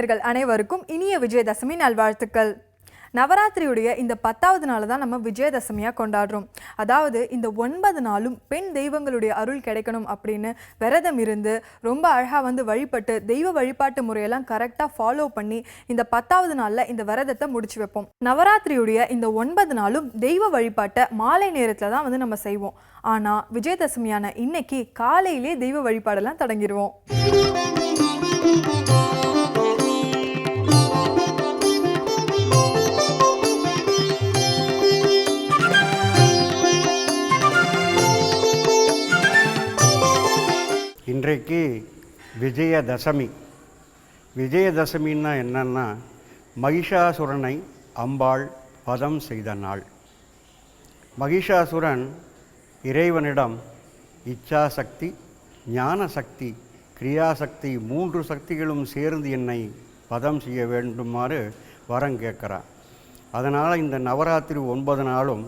நேயர்கள் அனைவருக்கும் இனிய விஜயதசமி நல்வாழ்த்துக்கள். நவராத்திரியுடைய இந்த 10வது நாள் தான் நம்ம விஜயதசமியாக கொண்டாடுறோம். அதாவது இந்த 9 நாளும் பெண் தெய்வங்களுடைய அருள் கிடைக்கணும் அப்படின்னு விரதம் இருந்து ரொம்ப அழகாக வழிபட்டு தெய்வ வழிபாட்டு முறையெல்லாம் கரெக்டாக ஃபாலோ பண்ணி இந்த 10வது நாளில் இந்த விரதத்தை முடிச்சு வைப்போம். நவராத்திரியுடைய இந்த 9 நாளும் தெய்வ வழிபாட்டை மாலை நேரத்தில் தான் நம்ம செய்வோம். ஆனால் விஜயதசமியான இன்னைக்கு காலையிலே தெய்வ வழிபாடெல்லாம் தொடங்கிடுவோம். இன்றைக்கு விஜயதசமி. விஜயதசமின்னா என்னன்னா, மகிஷாசுரனை அம்பாள் வதம் செய்த நாள். மகிஷாசுரன் இறைவனிடம் இச்சாசக்தி, ஞானசக்தி, கிரியாசக்தி 3 சக்திகளும் சேர்ந்து என்னை வதம் செய்ய வேண்டுமாறு வரம் கேட்குறான். அதனால் இந்த நவராத்திரி 9 நாளும்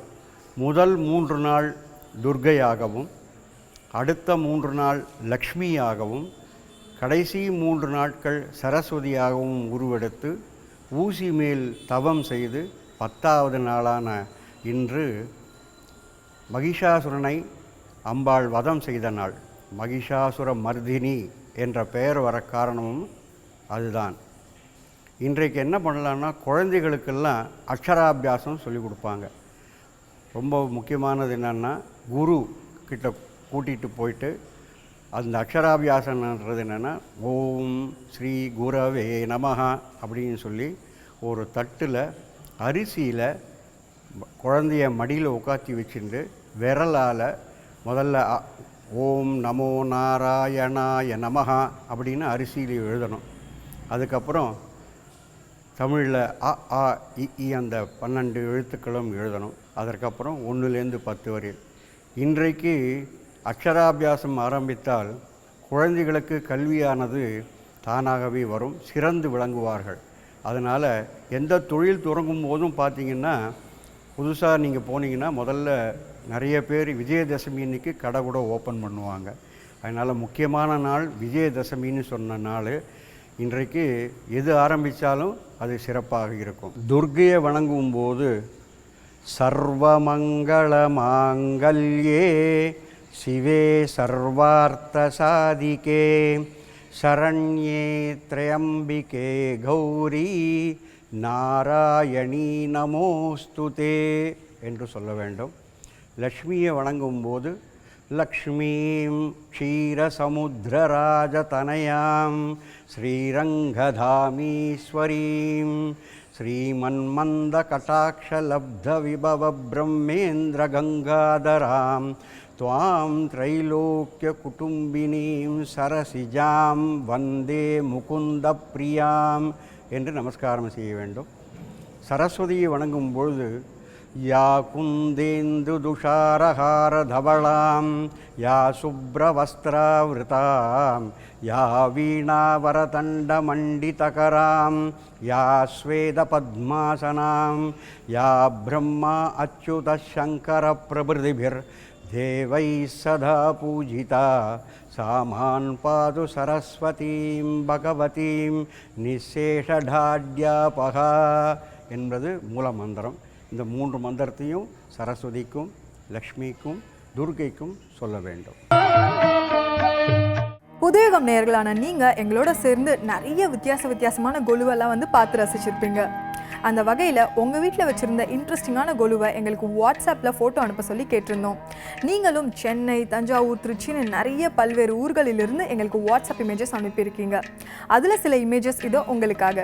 முதல் 3 நாள் துர்க்கையாகவும், அடுத்த 3 நாள் லக்ஷ்மியாகவும், கடைசி 3 நாட்கள் சரஸ்வதியாகவும் உருவெடுத்து ஊசி மேல் தவம் செய்து 10வது நாளான இன்று மகிஷாசுரனை அம்பாள் வதம் செய்த நாள். மகிஷாசுர மர்தினி என்ற பெயர் வர காரணமும் அதுதான். இன்றைக்கு என்ன பண்ணலான்னா, குழந்தைகளுக்கெல்லாம் அக்ஷராபியாசம் சொல்லிக் கொடுப்பாங்க. ரொம்ப முக்கியமானது என்னென்னா, குரு கிட்ட கூட்டிகிட்டு போயிட்டு அந்த அக்ஷராபியாசன்றது என்னென்னா, ஓம் ஸ்ரீ குரவே நமஹா அப்படின்னு சொல்லி ஒரு தட்டில் அரிசியில் குழந்தைய மடியில் உட்காத்தி வச்சுட்டு விரலால் முதல்ல ஓம் நமோ நாராயணாய நமஹா அப்படின்னு அரிசியில் எழுதணும். அதுக்கப்புறம் தமிழில் அ ஆ இ அந்த 12 எழுத்துக்களும் எழுதணும். அதற்கப்புறம் 1லேருந்து 10 வரை. இன்றைக்கு அக்ஷராபியாசம் ஆரம்பித்தால் குழந்தைகளுக்கு கல்வியானது தானாகவே வரும், சிறந்து விளங்குவார்கள். அதனால் எந்த தொழில் தொடங்கும் போதும் பார்த்திங்கன்னா, புதுசாக நீங்கள் போனீங்கன்னா முதல்ல நிறைய பேர் விஜயதசமி அன்றைக்கி கடை கூட ஓப்பன் பண்ணுவாங்க. அதனால் முக்கியமான நாள் விஜயதசமின்னு சொன்ன நாள். இன்றைக்கு எது ஆரம்பித்தாலும் அது சிறப்பாக இருக்கும். துர்க்கையை வணங்கும் போது சர்வமங்கள மாங்கல்யே சிவே சர்வார்த்த சாதிகே சரண்யே த்ரயம்பிகே கௌரி நாராயணி நமோஸ்துதே என்று சொல்ல வேண்டும். லக்ஷ்மியை வணங்கும்போது லக்ஷ்மீம் க்ஷீரசமுத்திரராஜதனயாம் ஸ்ரீரங்கதாமீஸ்வரீம் ஸ்ரீமன்மந்தகட்டாட்சலப்தவிபவ துவாம் த்ரைலோக்கியகுடும்பினீம் சரசிஜாம் வந்தே முகுந்த பிரியாம் என்று நமஸ்காரம் செய்ய வேண்டும். சரஸ்வதியை வணங்கும் பொழுது யா குந்தேந்து துஷாரஹார தவளாம் யா சுப்ரவஸ்திராவிருதாம் யா வீணாவரதண்ட மண்டிதகராம் யா ஸ்வேத பத்மாசனாம் யா பிரம்மா அச்சுத சங்கர பிரபிருதிபிர் தேவை சதா பூஜிதா சாமான் பாது சரஸ்வதீம் பகவதீம் நிசேஷடாட்யாபகா என்பது மூல மந்திரம். இந்த 3 மந்திரத்தையும் சரஸ்வதிக்கும், லக்ஷ்மிக்கும், துர்க்கைக்கும் சொல்ல வேண்டும். புதுயுகம் நேயர்களான நீங்கள் எங்களோட சேர்ந்து நிறைய வித்தியாசமான கொலுவெல்லாம் பார்த்து ரசிச்சிருப்பீங்க. அந்த வகையில் உங்கள் வீட்டில் வச்சுருந்த இன்ட்ரெஸ்டிங்கான கொலுவை எங்களுக்கு வாட்ஸ்அப்பில் ஃபோட்டோ அனுப்ப சொல்லி கேட்டிருந்தோம். நீங்களும் சென்னை, தஞ்சாவூர், திருச்சின்னு நிறைய பல்வேறு ஊர்களிலிருந்து எங்களுக்கு வாட்ஸ்அப் இமேஜஸ் அனுப்பியிருக்கீங்க. அதில் சில இமேஜஸ் இதோ உங்களுக்காக.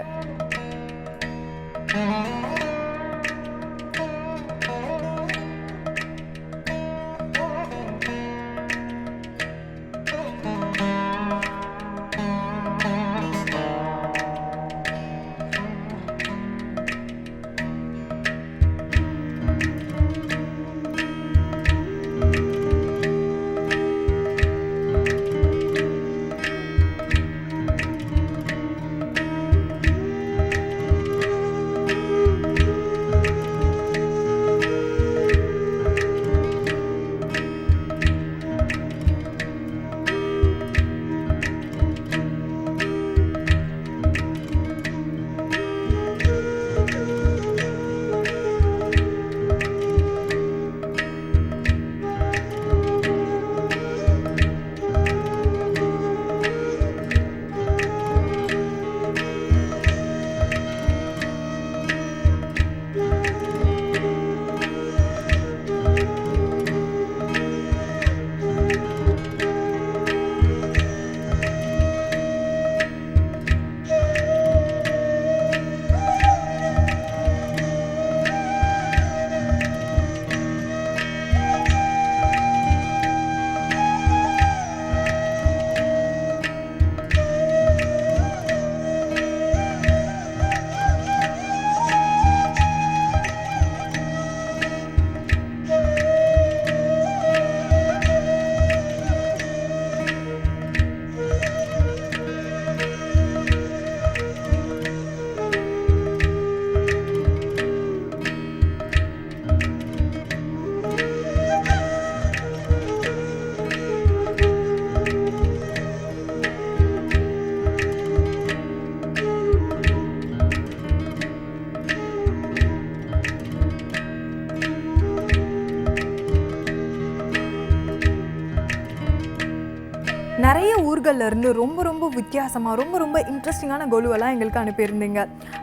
நிறைய ஊர்கள்ல இருந்து ரொம்ப ரொம்ப வித்தியாசமாக ரொம்ப இன்ட்ரெஸ்டிங்கான கொலுவெல்லாம் எங்களுக்கு அனுப்பியிருந்தீங்க.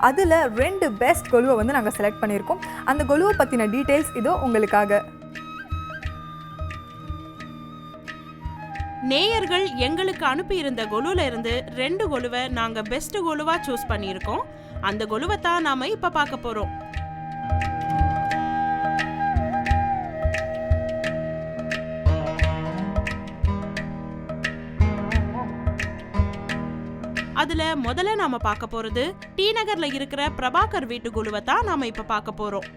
அதில் 2 பெஸ்ட் கொலுவை வந்து நாங்கள் செலக்ட் பண்ணியிருக்கோம். அந்த கொலுவை பற்றின டீட்டெயில்ஸ் இதோ உங்களுக்காக. நேயர்கள் எங்களுக்கு அனுப்பியிருந்த கொலுல இருந்து 2 கொலுவை நாங்கள் பெஸ்ட் கொலுவா சூஸ் பண்ணியிருக்கோம். அந்த கொலுவை தான் நாம இப்ப பார்க்க போறோம். அதுல முதல்ல நாம பார்க்க போறது டி நகர்ல இருக்கிற பிரபாகர் வீட்டு கொலுவை தான் நாம இப்ப பார்க்க போறோம்.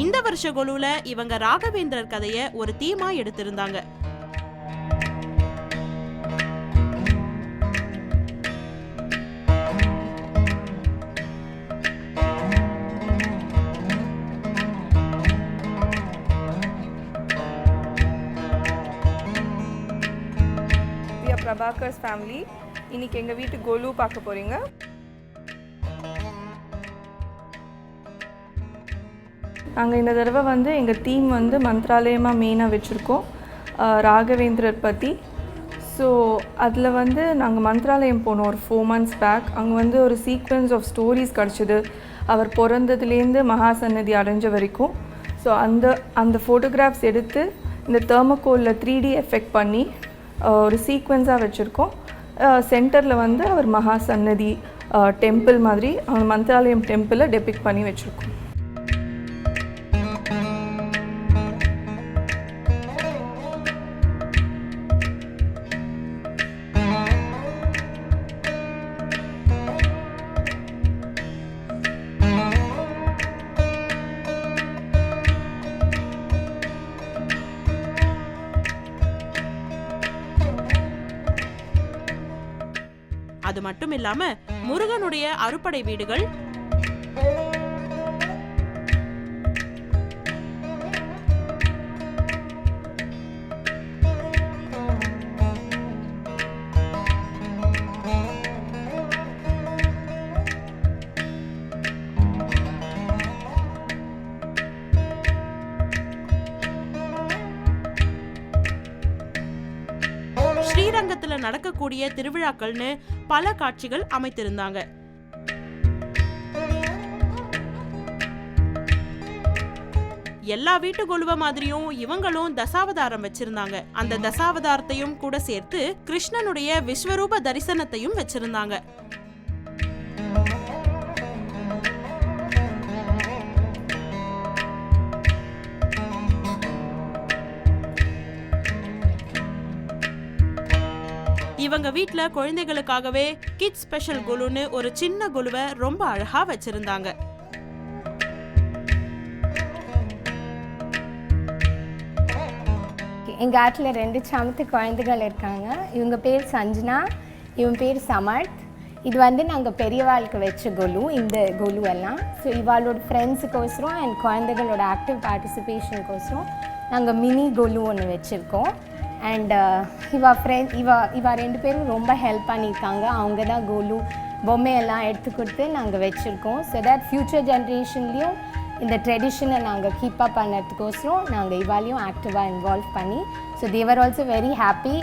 இந்த வருஷ கொலுல இவங்க ராகவேந்திரர் கதைய ஒரு தீமா எடுத்திருந்தாங்க. பிரபாகர்ஸ் ஃபேமிலி இன்னைக்கு எங்கள் வீட்டு கொலு பார்க்க போகிறீங்க. நாங்கள் இந்த தடவை வந்து எங்கள் தீம் வந்து மந்த்ராலயமாக மெயினாக வச்சுருக்கோம், ராகவேந்திரர் பற்றி. ஸோ அதில் வந்து நாங்கள் மந்த்ராலயம் போனோம் ஒரு 4 months பேக். அங்கே வந்து ஒரு சீக்வென்ஸ் ஆஃப் ஸ்டோரிஸ் கிடச்சிது, அவர் பிறந்ததுலேருந்து மகாசன்னதி அடைஞ்ச வரைக்கும். ஸோ அந்த ஃபோட்டோகிராஃப்ஸ் எடுத்து இந்த தெர்மோகோலில் 3D எஃபெக்ட் பண்ணி ஒரு சீக்வென்ஸாக வச்சுருக்கோம். சென்டரில் வந்து அவர் மகாசன்னதி டெம்பிள் மாதிரி அவங்க மந்த்ராலயம் டெம்பிளை டெபிக்ட் பண்ணி வச்சுருக்கோம். அது மட்டும் இல்லாம முருகனுடைய அறுபடை வீடுகள், ஸ்ரீரங்கத்துல நடக்கக்கூடிய திருவிழாக்கள்னு பல காட்சிகள் அமைத்திருந்தாங்க. எல்லா வீட்டு கொலுவ மாதிரியும் இவங்களும் தசாவதாரம் வச்சிருந்தாங்க. அந்த தசாவதாரத்தையும் கூட சேர்த்து கிருஷ்ணனுடைய விஸ்வரூப தரிசனத்தையும் வச்சிருந்தாங்க. இவங்க வீட்ல குழந்தைகளுக்காகவே கிட்ஸ் ஸ்பெஷல் கொலுன்னு ஒரு சின்ன கொலுவை ரொம்ப அழகா வச்சிருந்தாங்க. எங்கள் ஆட்டில் 2 சமத்து குழந்தைகள் இருக்காங்க. இவங்க பேர் சஞ்சனா, இவன் பேர் சமர்த். இது வந்து நாங்கள் பெரியவாளுக்கு வச்ச கொலு, இந்த கொலு எல்லாம். ஸோ இவாளோட ஃப்ரெண்ட்ஸுக்கோசரம் அண்ட் குழந்தைகளோட ஆக்டிவ் பார்ட்டிசிபேஷனுக்கோசரம் நாங்கள் மினி கொலு ஒன்று வச்சுருக்கோம். அண்ட் இவா 2 பேரும் ரொம்ப ஹெல்ப் பண்ணியிருக்காங்க. அவங்க தான் கொலு பொம்மையெல்லாம் எடுத்து கொடுத்து நாங்கள் வச்சுருக்கோம். ஸோ தட் ஃப்யூச்சர் ஜென்ரேஷன்லேயும் இந்த ட்ரெடிஷனை நாங்கள் கீப் அப் பண்ணுறதுக்கோசரம் நாங்கள் இவாலையும் ஆக்டிவாக இன்வால்வ் பண்ணி, so they were also very happy.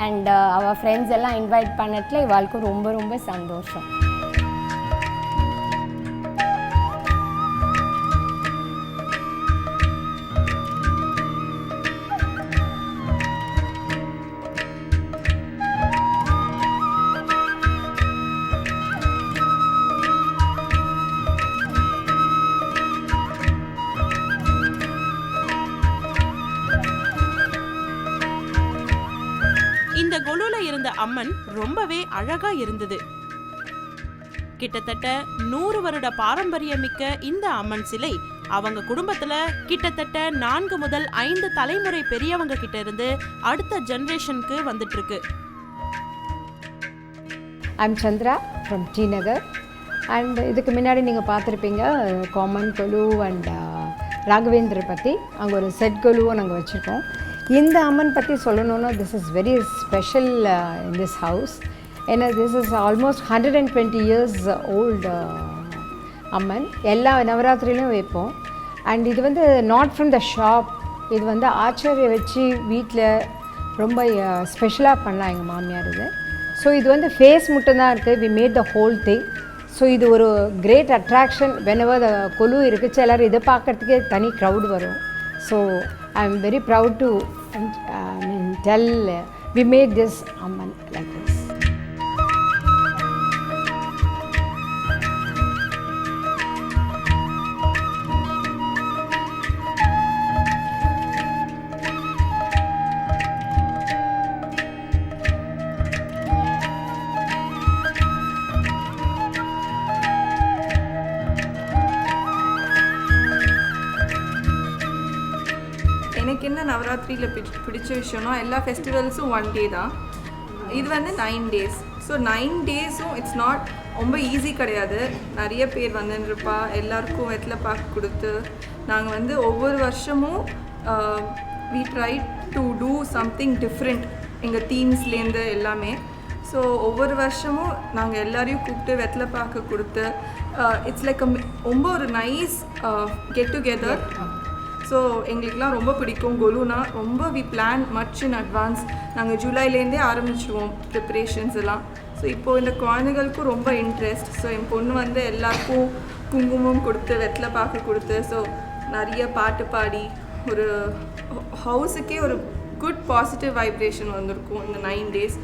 அண்ட் அவள் ஃப்ரெண்ட்ஸ் எல்லாம் இன்வைட் பண்ணதில் இவாளுக்கும் ரொம்ப ரொம்ப சந்தோஷம். இந்த கொலுல இருந்த அம்மன் ரொம்பவே அழகா இருந்தது. கிட்டத்தட்ட 100 வருட பாரம்பரியமிக்க இந்த அம்மன் சிலை அவங்க குடும்பத்துல கிட்டத்தட்ட 4 முதல் 5 தலைமுறை பெரியவங்க கிட்ட இருந்து அடுத்த ஜெனரேஷனுக்கு வந்துட்டு இருக்கு. I'm Chandra from T Nagar. And இதுக்கு முன்னாடி நீங்கள் பார்த்துருப்பீங்க காமன் கொலு அண்ட் ராகவேந்திரர் பற்றி. அங்கே ஒரு செட் கொலுவும் நாங்கள் வச்சுருக்கோம். இந்த அம்மன் பற்றி சொல்லணுன்னா this is very special in this house. ஏன்னா this is almost 120 years old Amman. எல்லா நவராத்திரியிலும் வைப்போம். அண்ட் இது வந்து நாட் ஃப்ரம் த ஷாப், இது வந்து ஆச்சாரிய வச்சு வீட்டில் ரொம்ப ஸ்பெஷலாக பண்ணலாம் எங்கள் மாமியார் இது. ஸோ இது வந்து ஃபேஸ் மட்டும்தான் இருக்குது, we made the whole thing. So இது ஒரு great attraction whenever the golu இருக்குது. எல்லோரும் இதை பார்க்குறதுக்கே தனி க்ரௌட் வரும். So I am very proud to tell we made this Amman like this. எனக்கு என்ன நவராத்திரியில் பிடிச்ச விஷயம்னா எல்லா ஃபெஸ்டிவல்ஸும் 1 day தான், இது வந்து 9 days. ஸோ 9 days-உம் இட்ஸ் நாட் ரொம்ப ஈஸி கிடையாது. நிறைய பேர் வந்துருப்பா, எல்லாருக்கும் வெத்தலை பாக்கு கொடுத்து நாங்கள் வந்து ஒவ்வொரு வருஷமும் we try to do something different எங்கள் தீம்ஸ்லேருந்து எல்லாமே. ஸோ ஒவ்வொரு வருஷமும் நாங்கள் எல்லாரையும் கூப்பிட்டு வெத்தலை பாக்கு கொடுத்து இட்ஸ் லைக் ரொம்ப ஒரு நைஸ் கெட் டுகெதர். ஸோ எங்களுக்குலாம் ரொம்ப பிடிக்கும் கொலுனா. ரொம்ப we plan much in advance. நாங்கள் ஜூலைலேருந்தே ஆரம்பிச்சிடுவோம் ப்ரிப்ரேஷன்ஸ் எல்லாம். ஸோ இப்போது இந்த குழந்தைகளுக்கும் ரொம்ப இன்ட்ரெஸ்ட். ஸோ என் பொண்ணு வந்து எல்லாருக்கும் குங்குமம் கொடுத்து வெத்தலை பாக்கு கொடுத்து ஸோ நிறைய பாட்டு பாடி ஒரு ஹவுஸுக்கே ஒரு குட் பாசிட்டிவ் வைப்ரேஷன் வந்திருக்கும் இந்த 9 days.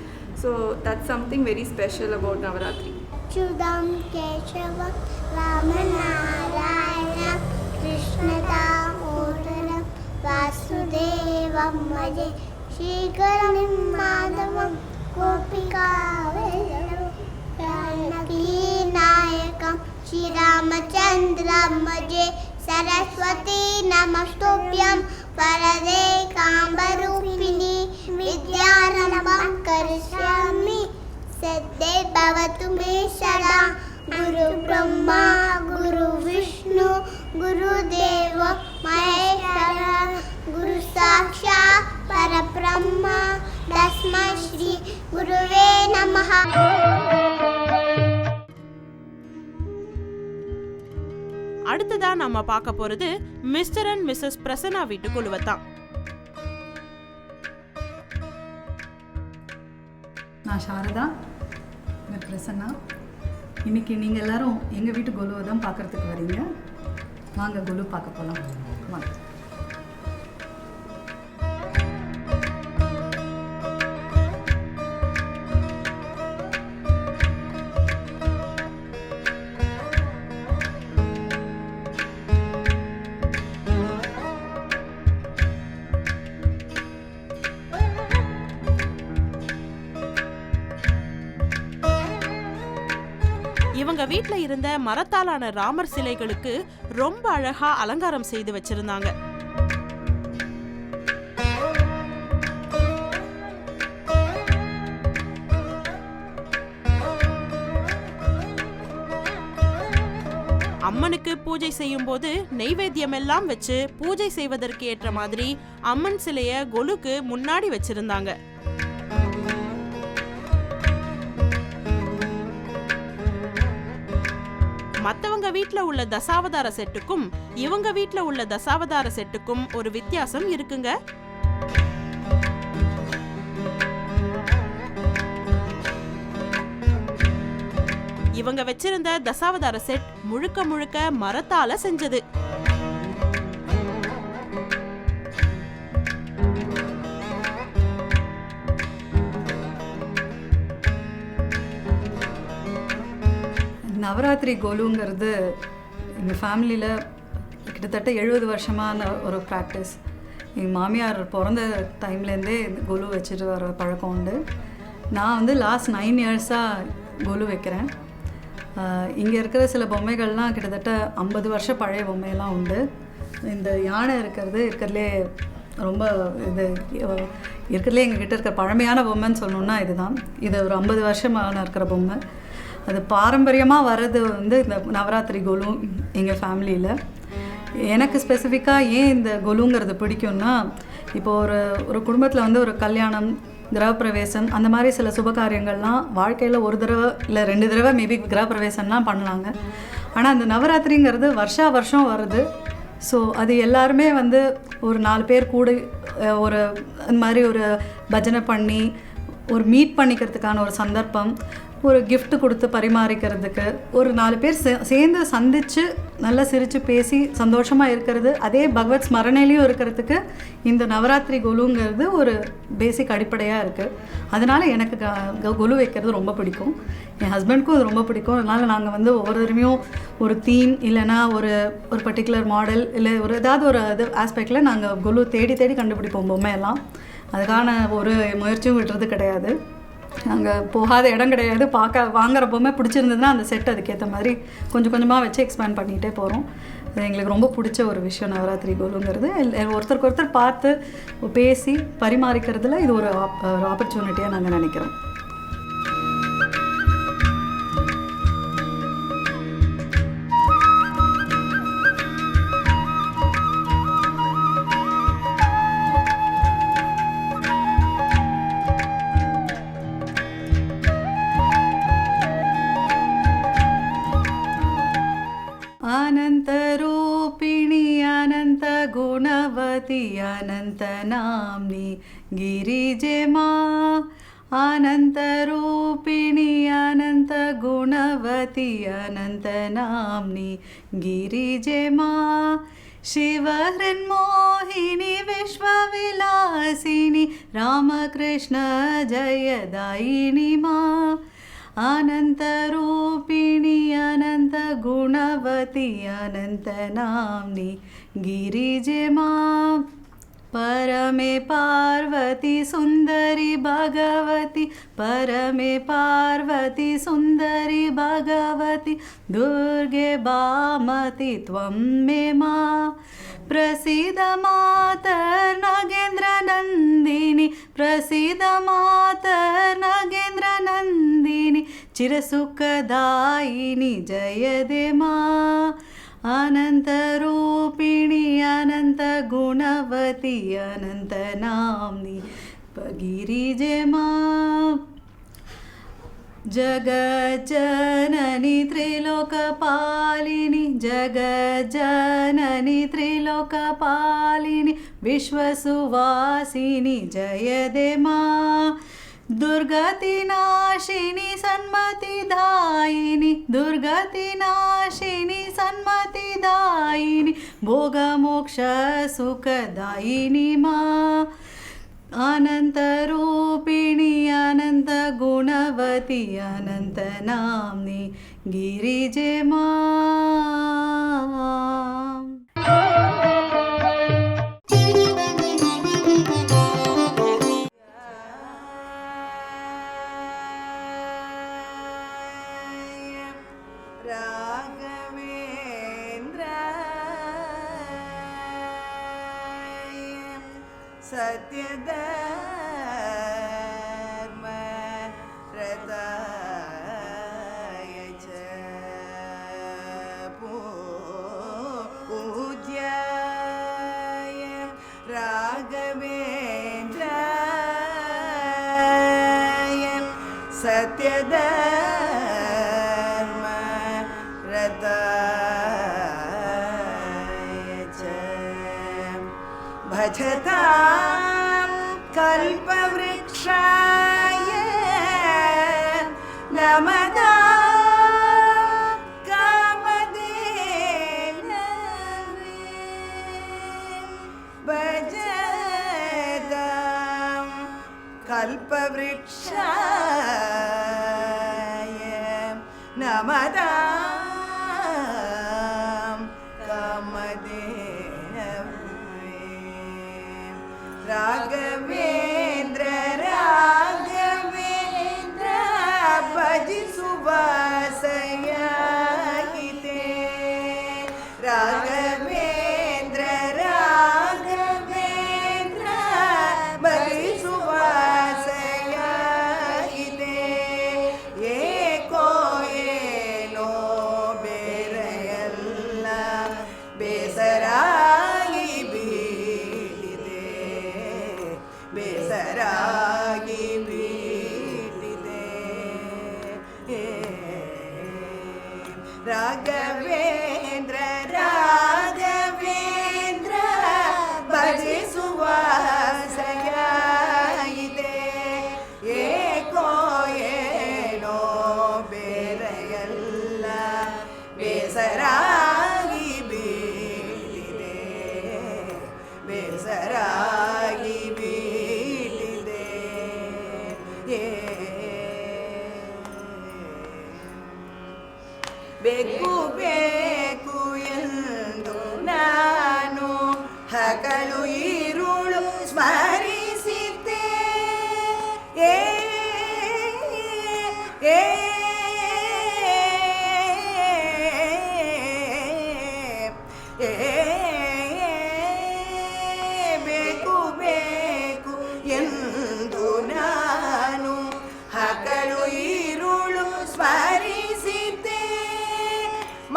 So that's something very special about Navratri. Chudam Keshava Ramanarayana Krishnadamodaram Vasudevam Bhaje Shrigaram Madhavam Gopikavelam Janaki-nayakam Shriramachandram Bhaje Saraswati Namastubhyam Varade Kambarupini Vidyanambam Karishyami Siddhe Bhavatu Me Sada Guru Brahma Guru Vishnu Guru Deva Maheshwara Guru Sakshat Parabrahma Tasmai Shri Guruve Namaha. அடுத்ததா நம்ம பார்க்க போறது mister and Mrs Prasanna வீட்டு குழுவத்தான். நான் சாரதா, நான் பிரசன்னா. இன்றைக்கி நீங்கள் எல்லோரும் எங்கள் வீட்டு கொலுவை தான் பார்க்குறதுக்கு வரீங்க. வாங்க கொலு பார்க்க போகலாம். வாங்க. இவங்க வீட்ல இருந்த மரத்தாலான ராமர் சிலைகளுக்கு ரொம்ப அழகா அலங்காரம் செய்து வச்சிருந்தாங்க. அம்மனுக்கு பூஜை செய்யும் போது நெய்வேத்தியம் எல்லாம் வச்சு பூஜை செய்வதற்கு ஏற்ற மாதிரி அம்மன் சிலைய கொலுக்கு முன்னாடி வச்சிருந்தாங்க. மத்தவங்க வீட்ல உள்ள தசாவதார செட்டுக்கும் இவங்க வீட்ல உள்ள தசாவதார செட்டுக்கும் ஒரு வித்தியாசம் இருக்குங்க. இவங்க வச்சிருந்த தசாவதார செட் முழுக்க முழுக்க மரத்தால செஞ்சது. நவராத்திரி கொலுங்கிறது எங்கள் ஃபேமிலியில் கிட்டத்தட்ட 70 வருஷமான ஒரு ப்ராக்டிஸ். எங்கள் மாமியார் பிறந்த டைம்லேருந்தே கொலு வச்சுட்டு வர பழக்கம் உண்டு. நான் வந்து லாஸ்ட் 9 இயர்ஸாக கொலு வைக்கிறேன். இங்கே இருக்கிற சில பொம்மைகள்லாம் கிட்டத்தட்ட 50 வருஷம் பழைய பொம்மையெல்லாம் உண்டு. இந்த யானை இருக்கிறதுலே ரொம்ப இது இருக்கிறதுலே எங்ககிட்ட இருக்கிற பழமையான பொம்மைன்னு சொல்லணுன்னா இதுதான். இது ஒரு 50 வருஷமான இருக்கிற பொம்மை. அது பாரம்பரியமாக வர்றது வந்து இந்த நவராத்திரி கொலு எங்கள் ஃபேமிலியில். எனக்கு ஸ்பெசிஃபிக்காக ஏன் இந்த கொலுங்கிறது பிடிக்கும்னா, இப்போது ஒரு குடும்பத்தில் வந்து ஒரு கல்யாணம், கிரகப்பிரவேசம், அந்த மாதிரி சில சுபகாரியங்கள்லாம் வாழ்க்கையில் ஒரு தடவை இல்லை 2 தடவை மேபி கிரகப்பிரவேசம்லாம் பண்ணலாங்க. ஆனால் அந்த நவராத்திரிங்கிறது வருஷா வருஷம் வருது. ஸோ அது எல்லாருமே வந்து ஒரு 4 பேர் கூட ஒரு இந்த மாதிரி ஒரு பஜனை பண்ணி ஒரு மீட் பண்ணிக்கிறதுக்கான ஒரு சந்தர்ப்பம், ஒரு gift கொடுத்து பரிமாறிக்கிறதுக்கு, ஒரு 4 பேர் சேர்ந்து சந்தித்து நல்லா சிரித்து பேசி சந்தோஷமாக இருக்கிறது, அதே பகவத் ஸ்மரணையிலையும் இருக்கிறதுக்கு இந்த நவராத்திரி கொலுங்கிறது ஒரு பேசிக் அடிப்படையாக இருக்குது. அதனால் எனக்கு கொலு வைக்கிறது ரொம்ப பிடிக்கும். என் ஹஸ்பண்ட்க்கும் அது ரொம்ப பிடிக்கும். அதனால் நாங்கள் வந்து ஒவ்வொரு தடவையும் ஒரு தீம் இல்லைன்னா ஒரு பர்டிகுலர் மாடல் இல்லை ஒரு ஏதாவது ஒரு இது ஆஸ்பெக்டில் நாங்கள் கொலு தேடி கண்டுபிடிப்போம் பொம்மையெல்லாம். அதுக்கான ஒரு முயற்சியும் விடுறது கிடையாது. நாங்கள் போகாத இடம் கிடையாது. வாங்குற பொம்மை பிடிச்சிருந்ததுன்னா அந்த செட் அதுக்கேற்ற மாதிரி கொஞ்சம் கொஞ்சமாக வச்சு எக்ஸ்பேண்ட் பண்ணிகிட்டே போகிறோம். அது எங்களுக்கு ரொம்ப பிடிச்ச ஒரு விஷயம் நவராத்திரி கொலுங்கிறது. ஒருத்தருக்கு ஒருத்தர் பார்த்து பேசி பரிமாறிக்கிறதுல இது ஒரு ஆப்பர்ச்சுனிட்டியாக நாங்கள் நினைக்கிறோம். अनन्तरूपिणी अनन्तगुणवती अनन्तनाम्नि गिरिजे मा. अनन्तरूपिणी अनन्तगुणवती अनन्तनाम्नि गिरिजे मा. शिवहृन्मोहिनी विश्वविलासिनी रामकृष्ण जयदायिनी मा. अनन्तरूपिणी अनन्तगुणवती अनन्तनाम्नि गिरिजे मा. परमे पार्वती सुन्दरी भगवती परमे पार्वती सुन्दरी भगवती दुर्गे भामती त्वं मे मा. प्रसीद मातर् नगेन्द्रनन्दिनी प्रसीद मातर् नगेन्द्रनन्दिनी चिरसुखदायिनी जयदे मा. अनन्तरूपिणी अनन्तगुणवती अनन्तनाम्नि गिरिजे मा. जगज्जननी त्रिलोकपालिनी जगज्जननी त्रिलोकपालिनी विश्वसुवासिनी जयदे मा. दुर्गतिनाशिनी सन्मतिदायिनी दुर्गतिनाशिनी सन्मतिदायिनी भोगमोक्षसुखदायिनी मा. अनन्तरूपिणी अनन्तगुणवती अनन्तनाम्नि गिरिजे मा. सत्यधर्म रताय च पूज्याय राघवेन्द्राय सत्यधर्म रताय च भजतां कल्पवृक्षाय नमतां कामधेनवे. भजतां कल्पवृक्षाय नमतां राघवेन्द्र राघवेन्द्र भजि सुवासयाहिते. राघवेन्द्र राघवेन्द्र भजि सुवासयाहिते. एको येलो बेरयल्ल बेसरागी बेसरागी बीटिदे. राघवेन्द्र राघवेन्द्र ಬೇಕು ಬೇಕು ಎಂದು ನಾನು ಹಗಲು ಈರುಳು ಸ್ಮರಿಸಿದ್ದೆ. ಏ ಏ ಬೇಕು ಬೇಕು ಎಂದು ನಾನು ಹಗಲು ಈರುಳು ಸ್ಮರಿಸಿದ್ದೆ.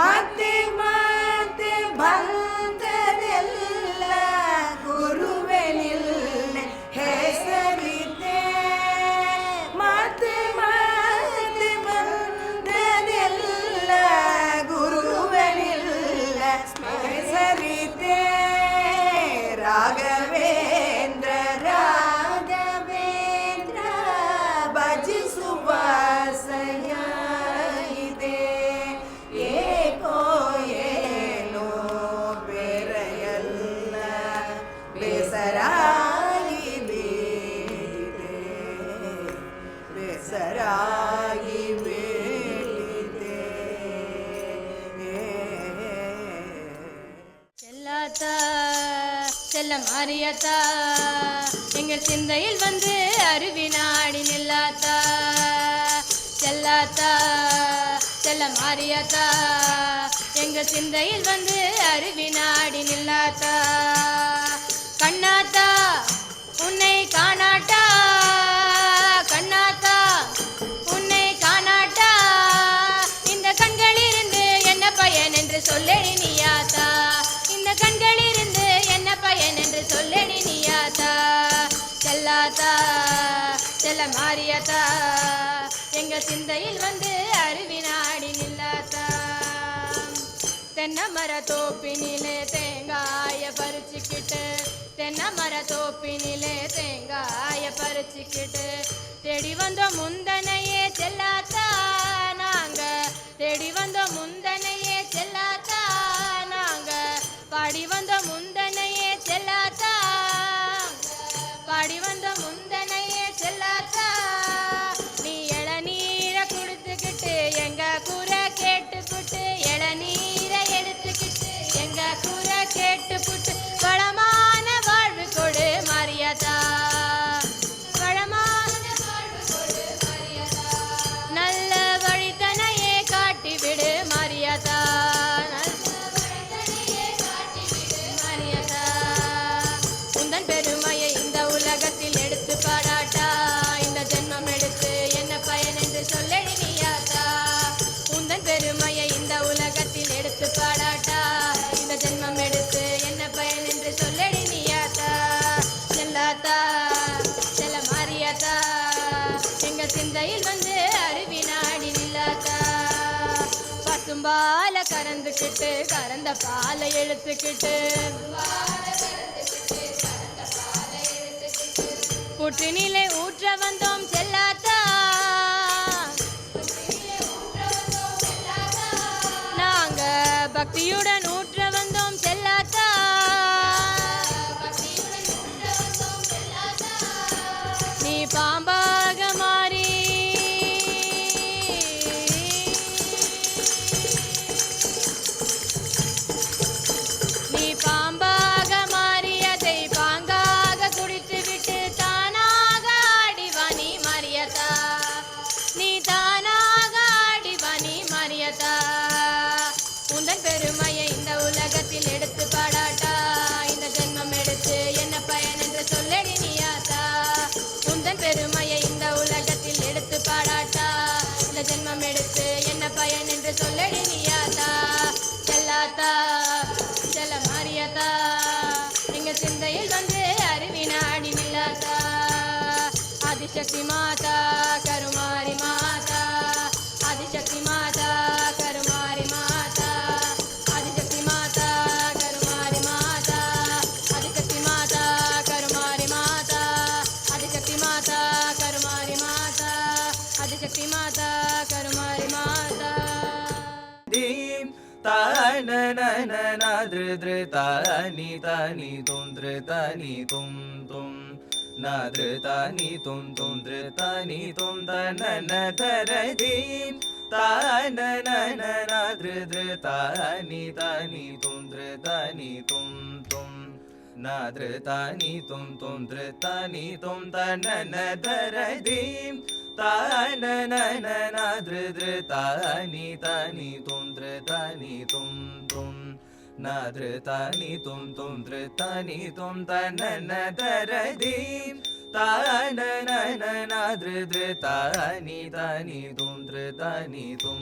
ಮತ್ತೆ ಮತ್ತೆ ಬಂದದೆಲ್ಲ ಗುರುವೆ ನಿನ್ನ ಹೆಸರಿದ್ದೆ. ಮತ್ತೆ ಮತ್ತೆ ಬಂದದೆಲ್ಲ ಗುರುವೆ ನಿನ್ನ ಹೆಸರಿದ್ದೆ. ರಾಘವೇಂದ್ರ ರಾಘವೇಂದ್ರ ಭಜಿಸುವ ಸಯ ಇದೆ. ಏಕೋ ಏನೋ ಬೇರೆಯಲ್ಲ ಬೇಸರಾಗಿ ಬೇಡಿದೆ. ಬೇಸರಾಗಿ ಬೇಡಿದೆ. செல்லாத்தா செல்ல மாறியாத்தா எங்கள் சிந்தையில் வந்து அருவினாடி நில்லாத்தா. செல்லாத்தா செல்ல மாறியாத்தா எங்கள் சிந்தையில் வந்து அருவினாடி நில்லாத்தா. கண்ணாத்தா உன்னை காணாட்டா, கண்ணாத்தா உன்னை காணாட்டா, இந்த கண்களிலிருந்து என்ன பயன் என்று சொல்லடி நீயாத்தா. இந்த கண்களிலிருந்து என்ன பயன் என்று சொல்லடி நீயாத்தா. செல்லாத்தா செல்ல மாறியாத்தா எங்க சிந்தையில் வந்து அருவினாடி நில்லாத்தா. தென்னை மர தோப்பினிலே தேங்காய பறிச்சுக்கிட்டு, தென்னை மர தோப்பினிலே தேங்காய பறிச்சுக்கிட்டு தேடி வந்த முந்தனையே செல்லாத்தா நாங்க, தேடி வந்த முந்தனையே செல்லாத்தா நாங்க, பாடி வந்த முந்தனையே செல்லாத்தா, பாடி வந்த முந்தனையே செல்லாத்தா. நீ இளநீரை குடுத்துக்கிட்டு எங்க கூரை கேட்டுப்புட்டு, இளநீரை எடுத்துக்கிட்டு எங்க கூரை கேட்டுப்புட்டு வளமான வாழ்வு கொடு மாறியாத்தா, வளமான வாழ்வு கொடு மாறியாத்தா. நல்ல வழித்தனையே காட்டி விடு மாறியாத்தா, நல்ல வழித்தனையே காட்டி விடு மாறியாத்தா. உந்தன் பெருமையை இந்த உலகத்தில் எடுத்து பாடாட்டா, இந்த ஜென்மம் எடுத்து என்ன பயன் என்று சொல்லடி நீயாத்தா. உந்தன் பெருமையை இந்த உலகத்தில் எடுத்து பாடாட்டா, இந்த ஜென்மம் எடுத்து என்ன பயன் என்று சொல்லடி நீயாத்தா. செல்லாத்தா செல்ல மாறியாத்தா எங்க சிந்தையில் வந்து அருவினாடி நில்லாத்தா. பசும்பால கறந்துக்கிட்டு கறந்த பாலை எடுத்துக்கிட்டு, புற்றினிலே ஊற்ற வந்தோம் செல்லாத்தா, நாங்க பக்தியுடன் ஊற்ற வந்தோம் செல்லாத்தா. நீ பாம்பாக மாறி நீ பாம்பாக மாறி அதை பாங்காக குடித்து விட்டு தானாக ஆடிவா நீ மாறியாத்தா, நீ தானாக ஆடிவா நீ மாறியாத்தா. உந்தன் பெருமையை இந்த உலகத்தில் எடுத்து பாடாட்டா, இந்த ஜென்மம் எடுத்து என்ன பயன் என்று சொல்லடி நீயாத்தா. உந்தன் பெருமையை இந்த உலகத்தில் எடுத்து பாடாட்டா, இந்த ஜென்மம் எடுத்து என்ன பயன் என்று சொல்லடி நீயாத்தா. செல்லாத்தா செல்ல மாறியாத்தா எங்க சிந்தையில் வந்து அருவினாடி நில்லாத்தா. ஆதிசக்தி மாதா கருமாரி மாதா, ஆதிசக்தி மாதா கருமாரி மாதா, ஆதிசக்தி மாதா கருமாரி மாதா, ஆதிசக்தி மாதா கருமாரி மாதா, ஆதிசக்தி மாதா கருமாரி மாதா, ஆதிசக்தி மாதா கருமாரி மாதா. तानि तानि तुम धृतानि तुम तुम ना धृतानि तुम धृतानि तुम तनन धरदीम तानननना धृधृतानि तानि तुम धृतानि तुम नाधृतानि तुम धृतानि तुम तनन धरदीं तानननना धृधृतानि तानि तुम धृतानि तुम नाधृतानि तुम धृतानि तुम तनन धरदीं तानननना धृधृतानि तानि तुम धृतानि तुम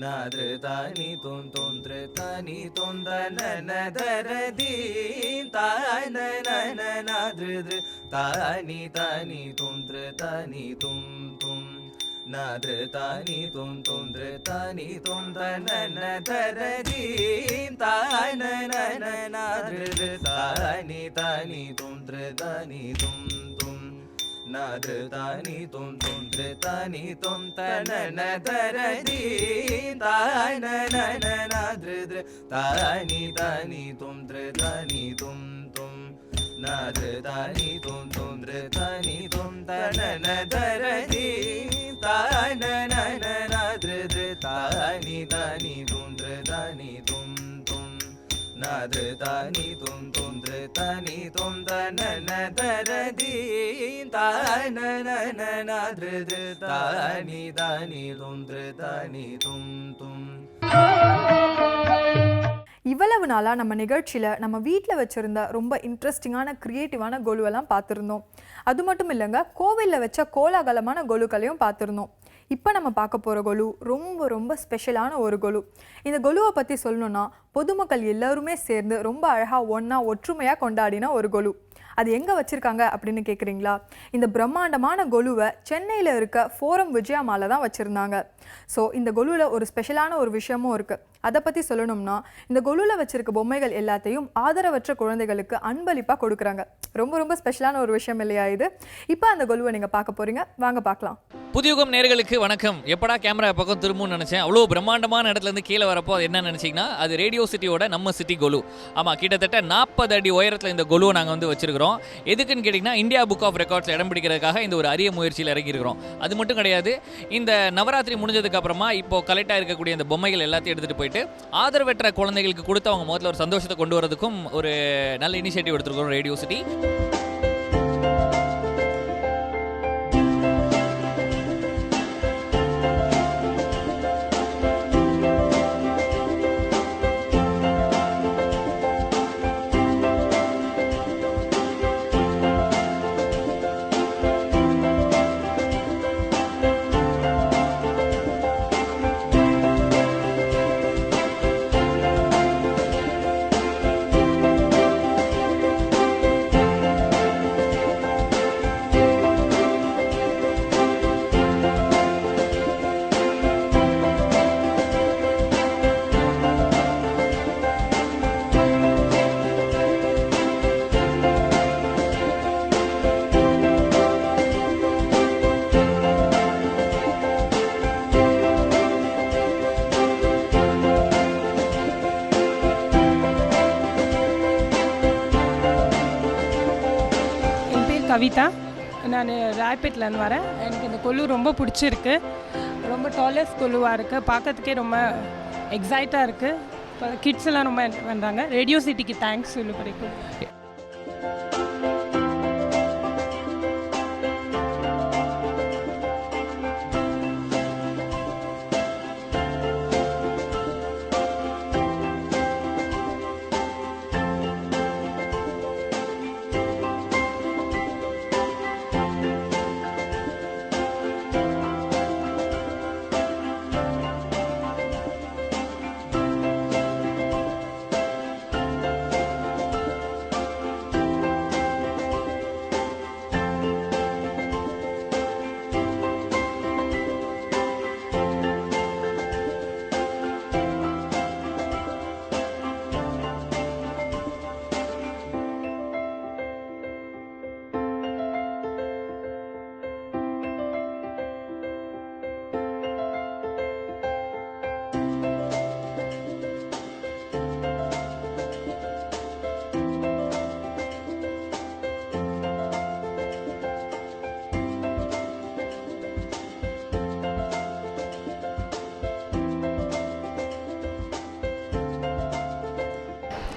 नाधृतानि तुम धृतानि तुम तनन धरदीं तानननना धृधृतानि तानि तुम धृतानि तुम नाधृतानि तुम धृतानि तुम तनन धरदीं तानननना धृधृतानि तानि तुम धृतानि तुम नाधृतानि तुम धृतानि तुम तनन धरदीं तानननना धृधृतानि तानि तुम धृतानि तुम नाधृतानि तुम धृतानि तुम तनन धरदीं तानननना धृधृतानि तानि तुम धृतानि तुम नाधृतानि तुम धृतानि तुम तनन धरदीं तानननना धृधृतानि तानि तुम धृतानि तुम இவ்வளவு நாளாக நம்ம நிகழ்ச்சியில் நம்ம வீட்டில் வச்சுருந்த ரொம்ப இன்ட்ரெஸ்டிங்கான க்ரியேட்டிவான கொலுவெல்லாம் பார்த்துருந்தோம். அது மட்டும் இல்லைங்க, கோவிலில் வச்ச கோலாகலமான கொலுக்களையும் பார்த்துருந்தோம். இப்போ நம்ம பார்க்க போகிற கொலு ரொம்ப ரொம்ப ஸ்பெஷலான ஒரு கொலு. இந்த கொலுவை பற்றி சொல்லணுன்னா பொதுமக்கள் எல்லோருமே சேர்ந்து ரொம்ப அழகாக ஒற்றுமையாக கொண்டாடின ஒரு கொலு. அது எங்கே வச்சுருக்காங்க அப்படின்னு கேட்குறீங்களா? இந்த பிரம்மாண்டமான கொலுவை சென்னையில் இருக்க ஃபோரம் விஜயா மாலை தான் வச்சுருந்தாங்க. ஸோ இந்த கொலுவில் ஒரு ஸ்பெஷலான ஒரு விஷயமும் இருக்குது. அதை பற்றி சொல்லணும்னா, இந்த கொலுவில் வச்சுருக்க பொம்மைகள் எல்லாத்தையும் ஆதரவற்ற குழந்தைகளுக்கு அன்பளிப்பாக கொடுக்குறாங்க. ரொம்ப ரொம்ப ஸ்பெஷலான ஒரு விஷயம் இல்லையா இது? இப்போ அந்த கொலுவை நீங்கள் பார்க்க போகிறீங்க, வாங்க பார்க்கலாம். புதியுகம் நேயர்களுக்கு வணக்கம். எப்படா கேமரா பக்கம் திரும்பும்னு நினச்சேன். அவ்வளோ பிரம்மாண்டமான இடத்துலேருந்து கீழே வரப்போ அது என்ன நினச்சிங்கன்னா, அது ரேடியோ சிட்டியோட நம்ம சிட்டி கொலு. ஆமாம், கிட்டத்தட்ட 40 அடி உயரத்தில் இந்த கொலுவை நாங்கள் வந்து வச்சுருக்கிறோம். எதுக்குன்னு கேட்டிங்கன்னா, இந்தியா புக் ஆஃப் ரெக்கார்ட்ஸில் இடம் பிடிக்கிறதுக்காக இந்த ஒரு அரிய முயற்சியில் இறங்கியிருக்கிறோம். அது மட்டும் கிடையாது, இந்த நவராத்திரி முடிஞ்சதுக்கு அப்புறமா இப்போ கலெக்டாக இருக்கக்கூடிய இந்த பொம்மைகள் எல்லாத்தையும் எடுத்துகிட்டு போயிட்டு ஆதரவற்ற குழந்தைகளுக்கு கொடுத்து அவங்க முதல்ல ஒரு சந்தோஷத்தை கொண்டு வரதுக்கும் ஒரு நல்ல இனிஷியேட்டிவ் எடுத்துருக்கோம் ரேடியோ சிட்டி. கவிதா, நான் ராய்பேட்லேருந்து வரேன். எனக்கு இந்த கொலு ரொம்ப பிடிச்சிருக்கு. ரொம்ப டாலஸ்ட் கொலுவாக இருக்குது, பார்க்கறதுக்கே ரொம்ப எக்ஸைட்டாக இருக்குது. இப்போ கிட்ஸ் எல்லாம் ரொம்ப பண்ணுறாங்க. ரேடியோ சிட்டிக்கு தேங்க்ஸ் சொல்லி படிக்கும்.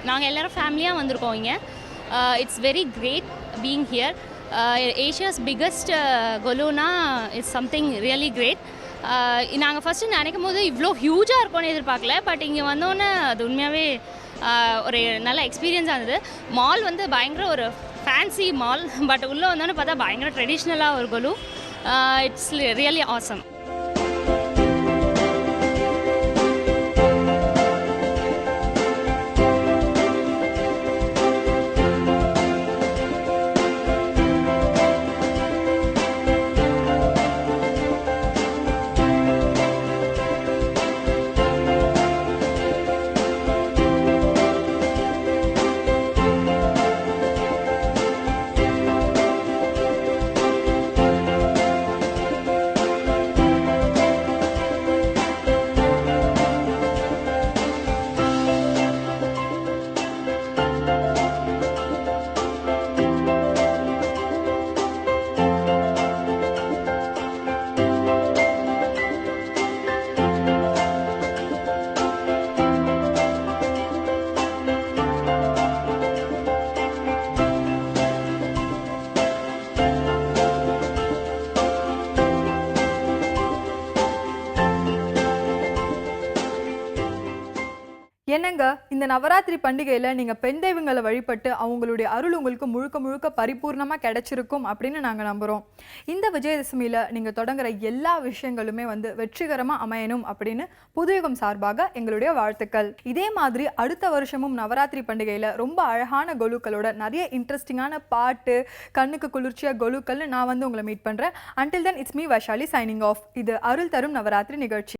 நாங்கள் எல்லோரும் ஃபேமிலியாக வந்திருக்கோம் இங்கே. It's very great being here. Asia's biggest கொலுனா இட்ஸ் சம்திங் ரியலி கிரேட். நாங்கள் ஃபஸ்ட்டு நினைக்கும் போது இவ்வளோ ஹியூஜாக இருக்கும்னு எதிர்பார்க்கல. பட் இங்கே வந்தோன்னே அது உண்மையாகவே ஒரு நல்ல எக்ஸ்பீரியன்ஸாக இருந்தது. மால் வந்து பயங்கர ஒரு ஃபேன்சி மால். பட் உள்ளே வந்தோன்னு பார்த்தா பயங்கர ட்ரெடிஷ்னலாக ஒரு கொலு. It's really awesome. என்னங்க, இந்த நவராத்திரி பண்டிகையில் நீங்கள் பெண் தெய்வங்களை வழிபட்டு அவங்களுடைய அருள் உங்களுக்கு முழுக்க முழுக்க பரிபூர்ணமாக கிடைச்சிருக்கும் அப்படின்னு நாங்கள் நம்புகிறோம். இந்த விஜயதசமியில் நீங்கள் தொடங்குற எல்லா விஷயங்களுமே வந்து வெற்றிகரமாக அமையணும் அப்படின்னு புதுயுகம் சார்பாக எங்களுடைய வாழ்த்துக்கள். இதே மாதிரி அடுத்த வருஷமும் நவராத்திரி பண்டிகையில் ரொம்ப அழகான கொலுக்களோட நிறைய இன்ட்ரெஸ்டிங்கான பாட்டு, கண்ணுக்கு குளிர்ச்சியாக கொலுக்கள்னு நான் வந்து உங்களை மீட் பண்ணுறேன். Until then it's me Vaishali signing off. இது அருள் தரும் நவராத்திரி நிகழ்ச்சி.